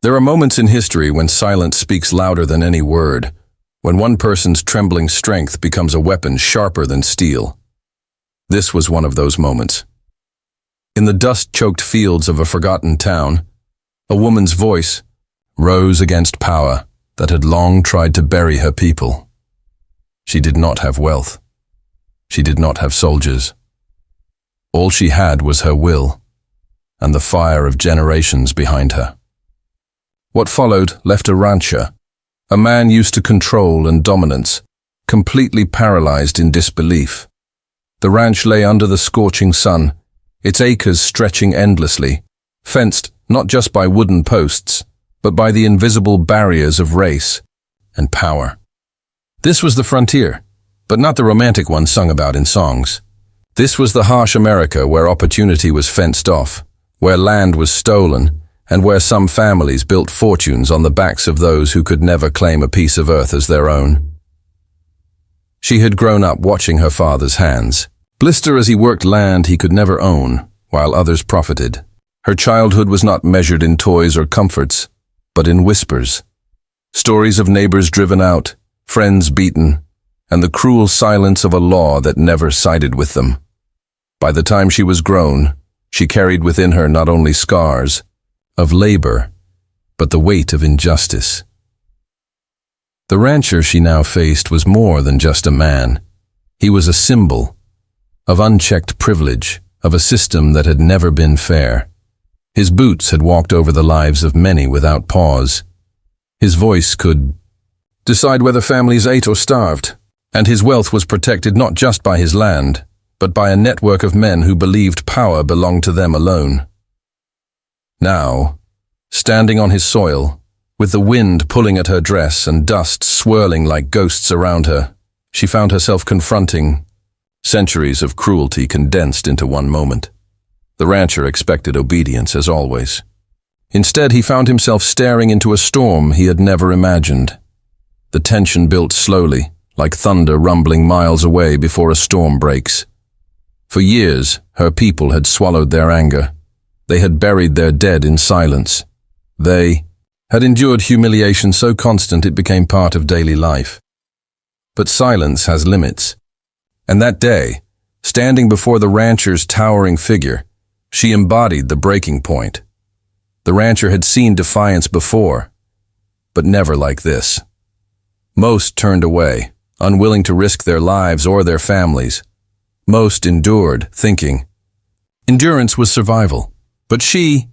There are moments in history when silence speaks louder than any word, when one person's trembling strength becomes a weapon sharper than steel. This was one of those moments. In the dust-choked fields of a forgotten town, a woman's voice rose against power that had long tried to bury her people. She did not have wealth. She did not have soldiers. All she had was her will and the fire of generations behind her. What followed left a rancher, a man used to control and dominance, completely paralyzed in disbelief. The ranch lay under the scorching sun, its acres stretching endlessly, fenced not just by wooden posts, but by the invisible barriers of race and power. This was the frontier, but not the romantic one sung about in songs. This was the harsh America where opportunity was fenced off, where land was stolen, and where some families built fortunes on the backs of those who could never claim a piece of earth as their own. She had grown up watching her father's hands blister as he worked land he could never own, while others profited. Her childhood was not measured in toys or comforts, but in whispers. Stories of neighbors driven out, friends beaten, and the cruel silence of a law that never sided with them. By the time she was grown, she carried within her not only scars of labor, but the weight of injustice. The rancher she now faced was more than just a man. He was a symbol of unchecked privilege, of a system that had never been fair. His boots had walked over the lives of many without pause. His voice could decide whether families ate or starved, and his wealth was protected not just by his land, but by a network of men who believed power belonged to them alone. Now, standing on his soil, with the wind pulling at her dress and dust swirling like ghosts around her, she found herself confronting centuries of cruelty condensed into one moment. The rancher expected obedience as always. Instead, he found himself staring into a storm he had never imagined. The tension built slowly, like thunder rumbling miles away before a storm breaks. For years, her people had swallowed their anger. They had buried their dead in silence. They had endured humiliation so constant it became part of daily life. But silence has limits. And that day, standing before the rancher's towering figure, she embodied the breaking point. The rancher had seen defiance before, but never like this. Most turned away, unwilling to risk their lives or their families. Most endured, thinking endurance was survival. But she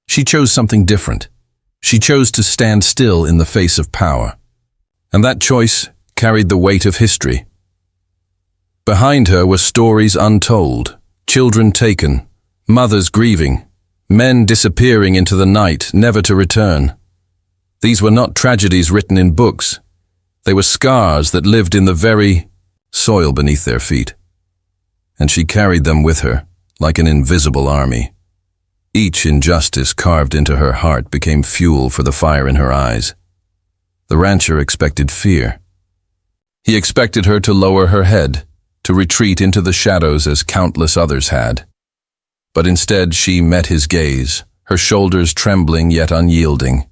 chose something different. She chose to stand still in the face of power. And that choice carried the weight of history. Behind her were stories untold, children taken, mothers grieving, men disappearing into the night, never to return. These were not tragedies written in books. They were scars that lived in the very soil beneath their feet. And she carried them with her, like an invisible army. Each injustice carved into her heart became fuel for the fire in her eyes. The rancher expected fear. He expected her to lower her head, to retreat into the shadows as countless others had. But instead she met his gaze, her shoulders trembling yet unyielding.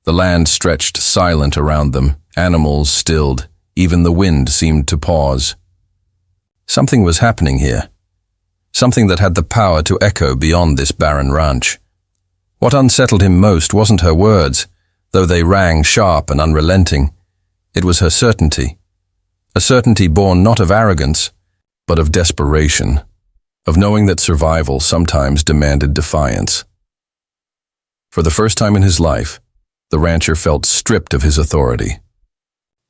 The land stretched silent around them, animals stilled, even the wind seemed to pause. Something was happening here. Something that had the power to echo beyond this barren ranch. What unsettled him most wasn't her words, though they rang sharp and unrelenting. It was her certainty. A certainty born not of arrogance, but of desperation, of knowing that survival sometimes demanded defiance. For the first time in his life, the rancher felt stripped of his authority.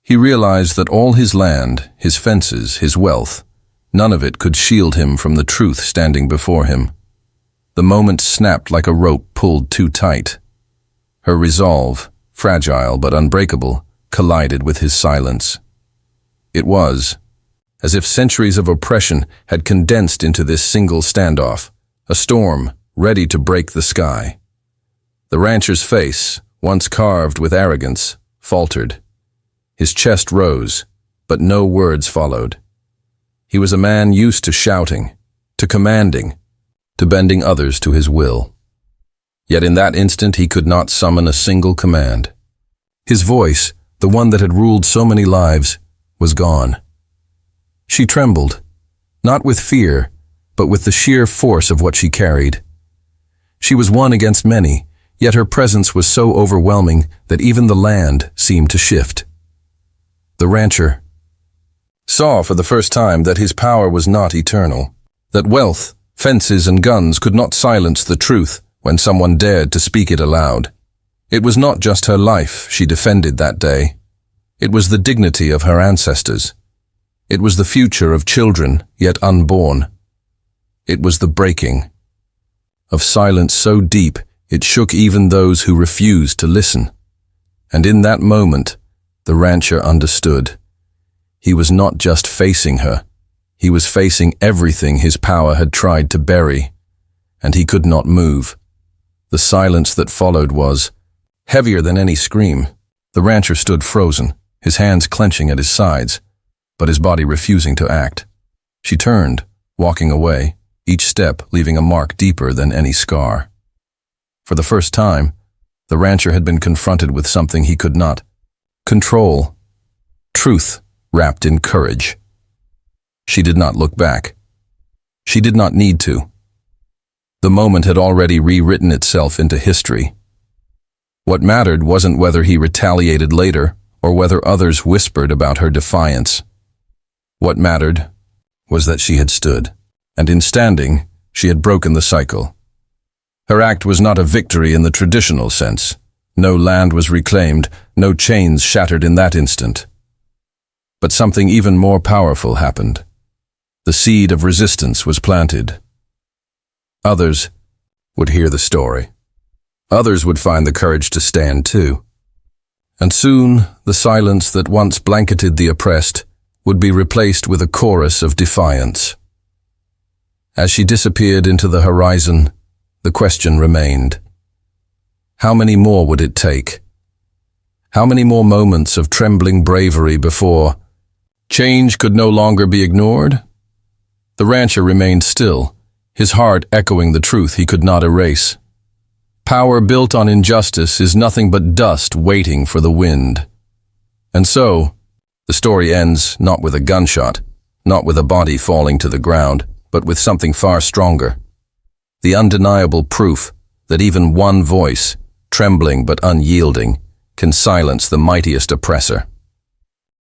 He realized that all his land, his fences, his wealth, none of it could shield him from the truth standing before him. The moment snapped like a rope pulled too tight. Her resolve, fragile but unbreakable, collided with his silence. It was as if centuries of oppression had condensed into this single standoff, a storm ready to break the sky. The rancher's face, once carved with arrogance, faltered. His chest rose, but no words followed. He was a man used to shouting, to commanding, to bending others to his will. Yet in that instant he could not summon a single command. His voice, the one that had ruled so many lives, was gone. She trembled, not with fear, but with the sheer force of what she carried. She was one against many, yet her presence was so overwhelming that even the land seemed to shift. The rancher saw for the first time that his power was not eternal, that wealth, fences, and guns could not silence the truth when someone dared to speak it aloud. It was not just her life she defended that day. It was the dignity of her ancestors. It was the future of children yet unborn. It was the breaking of silence so deep it shook even those who refused to listen. And in that moment, the rancher understood. He was not just facing her. He was facing everything his power had tried to bury, and he could not move. The silence that followed was heavier than any scream. The rancher stood frozen, his hands clenching at his sides, but his body refusing to act. She turned, walking away, each step leaving a mark deeper than any scar. For the first time, the rancher had been confronted with something he could not control. Truth wrapped in courage. She did not look back. She did not need to. The moment had already rewritten itself into history. What mattered wasn't whether he retaliated later or whether others whispered about her defiance. What mattered was that she had stood, and in standing, she had broken the cycle. Her act was not a victory in the traditional sense. No land was reclaimed, no chains shattered in that instant. But something even more powerful happened. The seed of resistance was planted. Others would hear the story. Others would find the courage to stand too. And soon, the silence that once blanketed the oppressed would be replaced with a chorus of defiance. As she disappeared into the horizon, the question remained. How many more would it take? How many more moments of trembling bravery before change could no longer be ignored? The rancher remained still, his heart echoing the truth he could not erase. Power built on injustice is nothing but dust waiting for the wind. And so, the story ends not with a gunshot, not with a body falling to the ground, but with something far stronger. The undeniable proof that even one voice, trembling but unyielding, can silence the mightiest oppressor.